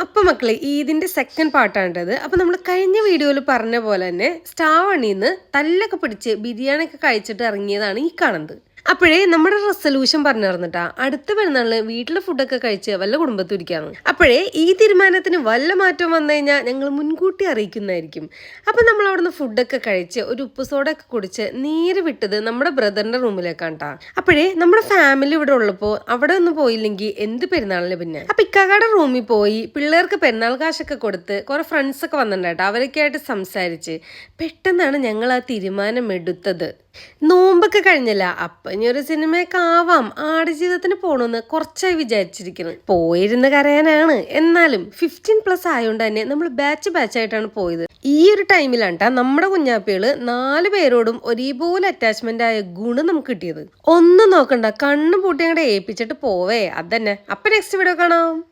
അപ്പം മക്കളെ ഇതിൻ്റെ സെക്കൻഡ് പാർട്ടാണിട്ടത്. അപ്പം നമ്മൾ കഴിഞ്ഞ വീഡിയോയിൽ പറഞ്ഞ പോലെ തന്നെ സ്റ്റാവണിയിൽ നിന്ന് തല്ലൊക്കെ പിടിച്ച് ബിരിയാണിയൊക്കെ കഴിച്ചിട്ട് ഇറങ്ങിയതാണ് ഈ കാണുന്നത്. അപ്പോഴേ നമ്മുടെ റെസൊല്യൂഷൻ പറഞ്ഞിരുന്നിട്ടാ അടുത്ത പെരുന്നാളിന് വീട്ടിലെ ഫുഡൊക്കെ കഴിച്ച് വല്ല കുടുംബത്തിൽ ഇരിക്കാന്ന്. അപ്പോഴേ ഈ തീരുമാനത്തിന് വല്ല മാറ്റം വന്നു കഴിഞ്ഞാൽ ഞങ്ങൾ മുൻകൂട്ടി അറിയിക്കുന്നതായിരിക്കും. അപ്പം നമ്മൾ അവിടുന്ന് ഫുഡൊക്കെ കഴിച്ച് ഒരു ഉപ്പ് സോഡൊക്കെ കുടിച്ച് നേരെ വിട്ടത് നമ്മുടെ ബ്രദറിന്റെ റൂമിലേക്കാണ് ട്ടാ. അപ്പോഴേ നമ്മുടെ ഫാമിലി ഇവിടെ ഉള്ളപ്പോൾ അവിടെ ഒന്നും പോയില്ലെങ്കിൽ എന്ത് പെരുന്നാളിന് പിന്നെ. അപ്പം ഇക്കാക്കയുടെ റൂമിൽ പോയി പിള്ളേർക്ക് പെരുന്നാൾ കാശൊക്കെ കൊടുത്ത് കുറെ ഫ്രണ്ട്സൊക്കെ വന്നിട്ടുണ്ടായിട്ട് അവരൊക്കെ ആയിട്ട് സംസാരിച്ച് പെട്ടെന്നാണ് ഞങ്ങൾ ആ തീരുമാനം എടുത്തത്. നോമ്പൊക്കെ കഴിഞ്ഞല്ല, അപ്പൊ ഇനി ഒരു സിനിമയൊക്കെ ആവാം, ആടുജീവിതത്തിന് പോണെന്ന് കുറച്ചായി വിചാരിച്ചിരിക്കുന്നത്. പോയിരുന്ന് കരയാനാണ്, എന്നാലും 15+ ആയതുകൊണ്ട് തന്നെ നമ്മൾ ബാച്ച് ആയിട്ടാണ് പോയത്. ഈ ഒരു ടൈമിലാണ് ട്ടാ നമ്മുടെ കുഞ്ഞാപ്പികള് 4 പേരോടും ഒരേപോലെ അറ്റാച്ച്മെന്റ് ആയ ഗുണം നമുക്ക് കിട്ടിയത്. ഒന്നും നോക്കണ്ട, കണ്ണു പൂട്ടി അങ്ങോട്ട് ഏൽപ്പിച്ചിട്ട് പോവേ. അതന്നെ. അപ്പൊ നെക്സ്റ്റ് വീഡിയോ കാണാം.